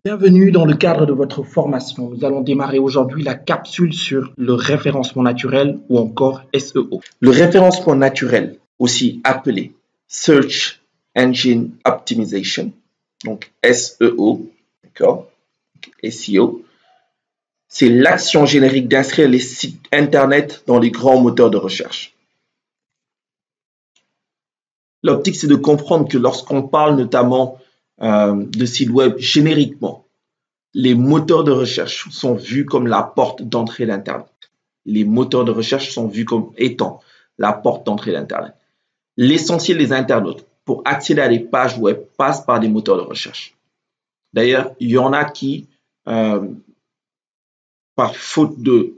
Bienvenue dans le cadre de votre formation. Nous allons démarrer aujourd'hui la capsule sur le référencement naturel ou encore SEO. Le référencement naturel, aussi appelé Search Engine Optimization, donc SEO, d'accord, SEO, c'est l'action générique d'inscrire les sites internet dans les grands moteurs de recherche. L'optique, c'est de comprendre que lorsqu'on parle notamment de sites web génériquement, les moteurs de recherche sont vus comme la porte d'entrée d'Internet. Les moteurs de recherche sont vus comme étant la porte d'entrée d'Internet. L'essentiel des internautes pour accéder à des pages web passe par des moteurs de recherche. D'ailleurs, il y en a qui, par faute de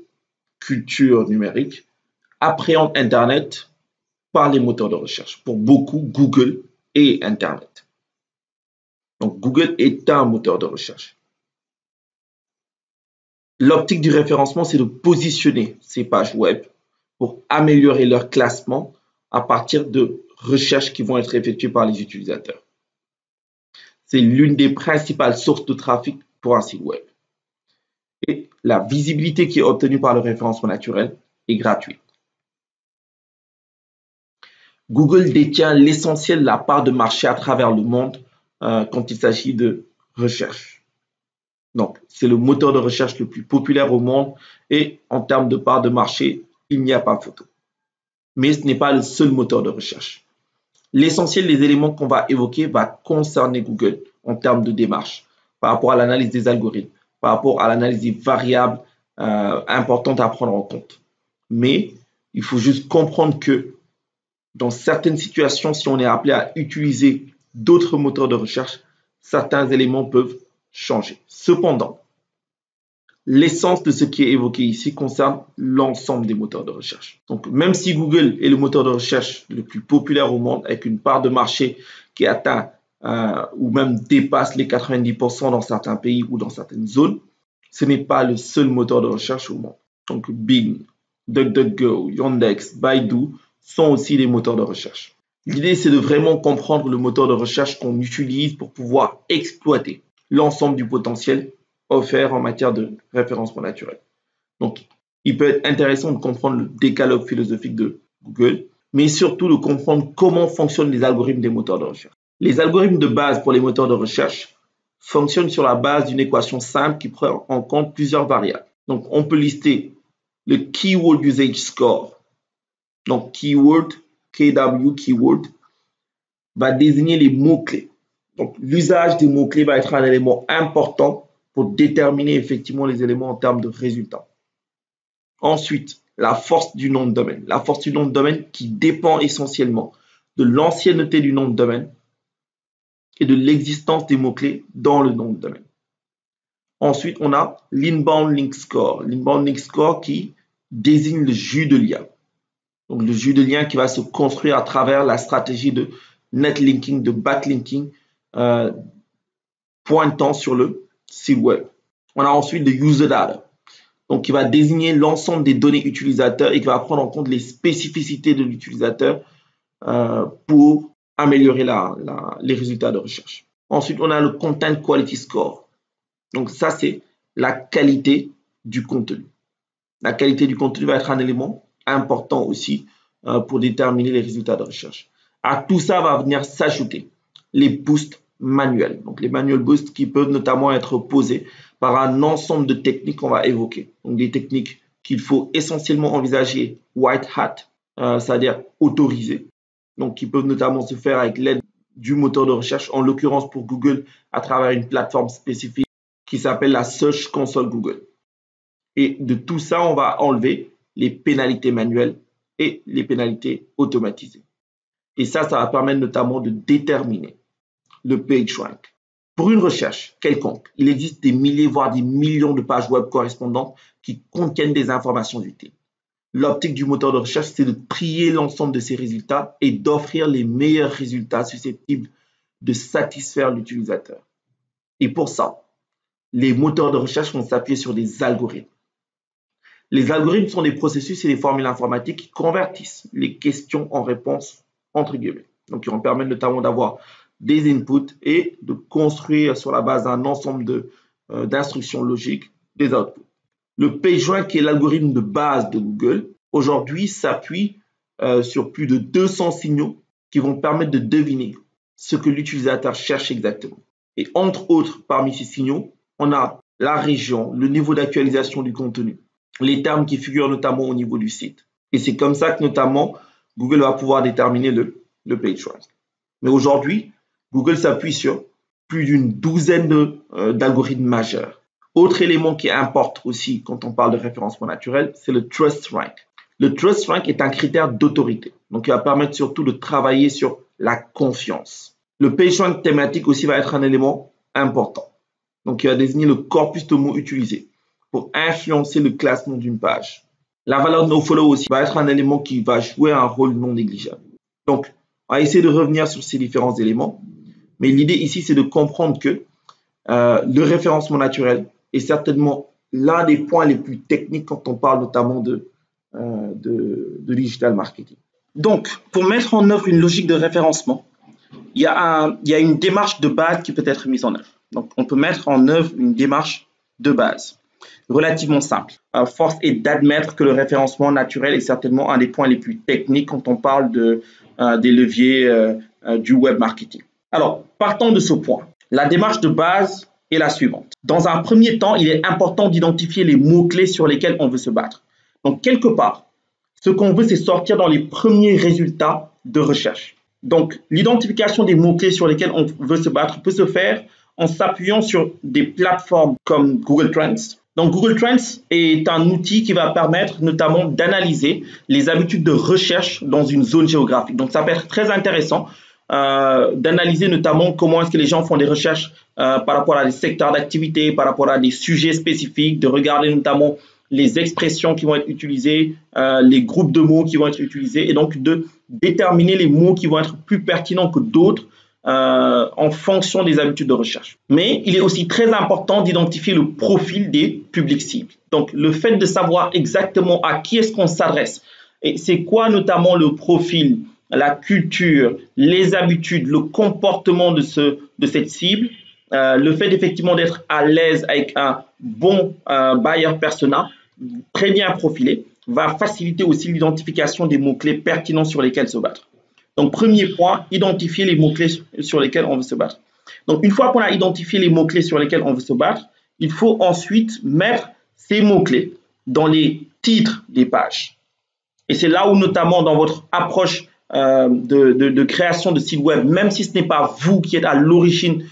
culture numérique, appréhendent Internet par les moteurs de recherche. Pour beaucoup, Google est Internet. Donc, Google est un moteur de recherche. L'optique du référencement, c'est de positionner ces pages web pour améliorer leur classement à partir de recherches qui vont être effectuées par les utilisateurs. C'est l'une des principales sources de trafic pour un site web. Et la visibilité qui est obtenue par le référencement naturel est gratuite. Google détient l'essentiel de la part de marché à travers le monde quand il s'agit de recherche. Donc, c'est le moteur de recherche le plus populaire au monde et en termes de part de marché, il n'y a pas photo. Mais ce n'est pas le seul moteur de recherche. L'essentiel des éléments qu'on va évoquer va concerner Google en termes de démarche, par rapport à l'analyse des algorithmes, par rapport à l'analyse des variables importantes à prendre en compte. Mais il faut juste comprendre que dans certaines situations, si on est appelé à utiliser d'autres moteurs de recherche, certains éléments peuvent changer. Cependant, l'essence de ce qui est évoqué ici concerne l'ensemble des moteurs de recherche. Donc, même si Google est le moteur de recherche le plus populaire au monde, avec une part de marché qui atteint ou même dépasse les 90% dans certains pays ou dans certaines zones, ce n'est pas le seul moteur de recherche au monde. Donc, Bing, DuckDuckGo, Yandex, Baidu sont aussi des moteurs de recherche. L'idée, c'est de vraiment comprendre le moteur de recherche qu'on utilise pour pouvoir exploiter l'ensemble du potentiel offert en matière de référencement naturel. Donc, il peut être intéressant de comprendre le décalogue philosophique de Google, mais surtout de comprendre comment fonctionnent les algorithmes des moteurs de recherche. Les algorithmes de base pour les moteurs de recherche fonctionnent sur la base d'une équation simple qui prend en compte plusieurs variables. Donc, on peut lister le Keyword Usage Score. Donc, keyword, KW, keyword, va désigner les mots-clés. Donc, l'usage des mots-clés va être un élément important pour déterminer effectivement les éléments en termes de résultats. Ensuite, la force du nom de domaine. La force du nom de domaine qui dépend essentiellement de l'ancienneté du nom de domaine et de l'existence des mots-clés dans le nom de domaine. Ensuite, on a l'inbound link score. L'inbound link score qui désigne le jus de lien. Donc, le jus de lien qui va se construire à travers la stratégie de netlinking, de backlinking, pointant sur le site web. On a ensuite le user data, donc qui va désigner l'ensemble des données utilisateurs et qui va prendre en compte les spécificités de l'utilisateur pour améliorer les résultats de recherche. Ensuite, on a le Content Quality Score. Donc ça, c'est la qualité du contenu. La qualité du contenu va être un élément important aussi pour déterminer les résultats de recherche. À tout ça va venir s'ajouter les boosts manuels. Donc les manual boosts qui peuvent notamment être posés par un ensemble de techniques qu'on va évoquer. Donc des techniques qu'il faut essentiellement envisager white hat, c'est-à-dire autorisées. Donc qui peuvent notamment se faire avec l'aide du moteur de recherche, en l'occurrence pour Google à travers une plateforme spécifique qui s'appelle la Search Console Google. Et de tout ça, on va enlever les pénalités manuelles et les pénalités automatisées. Et ça va permettre notamment de déterminer le PageRank. Pour une recherche quelconque, il existe des milliers, voire des millions de pages web correspondantes qui contiennent des informations utiles. L'optique du moteur de recherche, c'est de trier l'ensemble de ces résultats et d'offrir les meilleurs résultats susceptibles de satisfaire l'utilisateur. Et pour ça, les moteurs de recherche vont s'appuyer sur des algorithmes. Les algorithmes sont des processus et des formules informatiques qui convertissent les questions en réponses entre guillemets. Donc, ils vont permettre notamment d'avoir des inputs et de construire sur la base d'un ensemble d'instructions logiques des outputs. Le PageRank, qui est l'algorithme de base de Google, aujourd'hui s'appuie sur plus de 200 signaux qui vont permettre de deviner ce que l'utilisateur cherche exactement. Et entre autres, parmi ces signaux, on a la région, le niveau d'actualisation du contenu, les termes qui figurent notamment au niveau du site. Et c'est comme ça que notamment Google va pouvoir déterminer le PageRank. Mais aujourd'hui, Google s'appuie sur plus d'une douzaine d'algorithmes majeurs. Autre élément qui importe aussi quand on parle de référencement naturel, c'est le Trust Rank. Le Trust Rank est un critère d'autorité, donc il va permettre surtout de travailler sur la confiance. Le PageRank thématique aussi va être un élément important. Donc il va désigner le corpus de mots utilisés pour influencer le classement d'une page. La valeur de nofollow aussi va être un élément qui va jouer un rôle non négligeable. Donc on va essayer de revenir sur ces différents éléments, mais l'idée ici c'est de comprendre que le référencement naturel est certainement l'un des points les plus techniques quand on parle notamment de digital marketing. Donc, pour mettre en œuvre une logique de référencement, il y a une démarche de base qui peut être mise en œuvre. Donc, on peut mettre en œuvre une démarche de base relativement simple. Force est d'admettre que le référencement naturel est certainement un des points les plus techniques quand on parle des leviers du web marketing. Alors, partons de ce point. La démarche de base est la suivante. Dans un premier temps, il est important d'identifier les mots-clés sur lesquels on veut se battre. Donc, quelque part, ce qu'on veut, c'est sortir dans les premiers résultats de recherche. Donc, l'identification des mots-clés sur lesquels on veut se battre peut se faire en s'appuyant sur des plateformes comme Google Trends. Donc, Google Trends est un outil qui va permettre notamment d'analyser les habitudes de recherche dans une zone géographique. Donc, ça peut être très intéressant d'analyser notamment comment est-ce que les gens font des recherches par rapport à des secteurs d'activité, par rapport à des sujets spécifiques, de regarder notamment les expressions qui vont être utilisées, les groupes de mots qui vont être utilisés, et donc de déterminer les mots qui vont être plus pertinents que d'autres en fonction des habitudes de recherche. Mais il est aussi très important d'identifier le profil des publics cibles. Donc, le fait de savoir exactement à qui est-ce qu'on s'adresse, et c'est quoi notamment le profil, la culture, les habitudes, le comportement de cette cible, le fait effectivement d'être à l'aise avec un bon buyer persona, très bien profilé, va faciliter aussi l'identification des mots-clés pertinents sur lesquels se battre. Donc, premier point, identifier les mots-clés sur lesquels on veut se battre. Donc, une fois qu'on a identifié les mots-clés sur lesquels on veut se battre, il faut ensuite mettre ces mots-clés dans les titres des pages. Et c'est là où, notamment dans votre approche de création de site web, même si ce n'est pas vous qui êtes à l'origine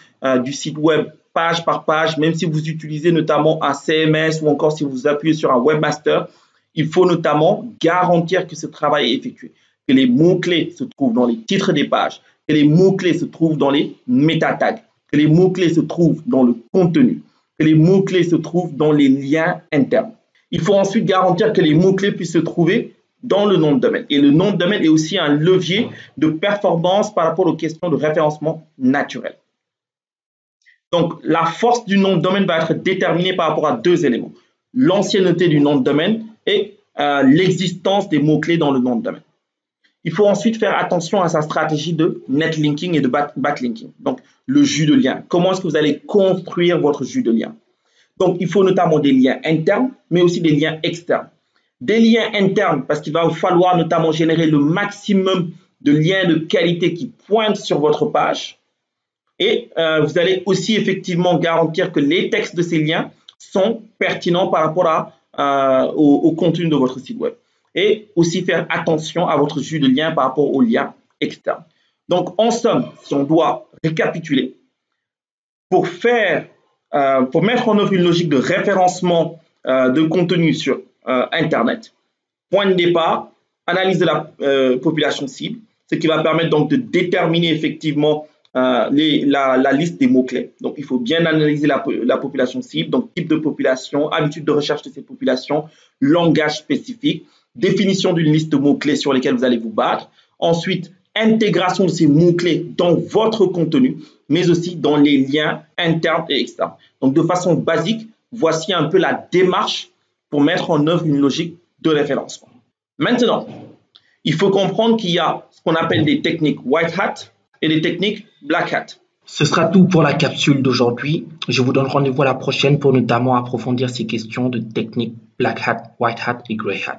du site web page par page, même si vous utilisez notamment un CMS ou encore si vous appuyez sur un webmaster, il faut notamment garantir que ce travail est effectué, que les mots-clés se trouvent dans les titres des pages, que les mots-clés se trouvent dans les métatags, que les mots-clés se trouvent dans le contenu, que les mots-clés se trouvent dans les liens internes. Il faut ensuite garantir que les mots-clés puissent se trouver dans le nom de domaine. Et le nom de domaine est aussi un levier de performance par rapport aux questions de référencement naturel. Donc, la force du nom de domaine va être déterminée par rapport à deux éléments. L'ancienneté du nom de domaine et l'existence des mots-clés dans le nom de domaine. Il faut ensuite faire attention à sa stratégie de netlinking et de backlinking. Donc, le jus de lien. Comment est-ce que vous allez construire votre jus de lien? Donc, il faut notamment des liens internes, mais aussi des liens externes. Des liens internes, parce qu'il va vous falloir notamment générer le maximum de liens de qualité qui pointent sur votre page. Et vous allez aussi effectivement garantir que les textes de ces liens sont pertinents par rapport au contenu de votre site web. Et aussi faire attention à votre jus de lien par rapport aux liens externes. Donc, en somme, si on doit récapituler, pour mettre en œuvre une logique de référencement de contenu sur Internet, point de départ, analyse de la population cible, ce qui va permettre donc de déterminer effectivement la liste des mots-clés. Donc, il faut bien analyser la population cible, donc type de population, habitude de recherche de cette population, langage spécifique, définition d'une liste de mots-clés sur lesquels vous allez vous battre. Ensuite, intégration de ces mots-clés dans votre contenu, mais aussi dans les liens internes et externes. Donc, de façon basique, voici un peu la démarche pour mettre en œuvre une logique de référencement. Maintenant, il faut comprendre qu'il y a ce qu'on appelle des techniques white hat et les techniques Black Hat. Ce sera tout pour la capsule d'aujourd'hui. Je vous donne rendez-vous à la prochaine pour notamment approfondir ces questions de techniques Black Hat, White Hat et Grey Hat.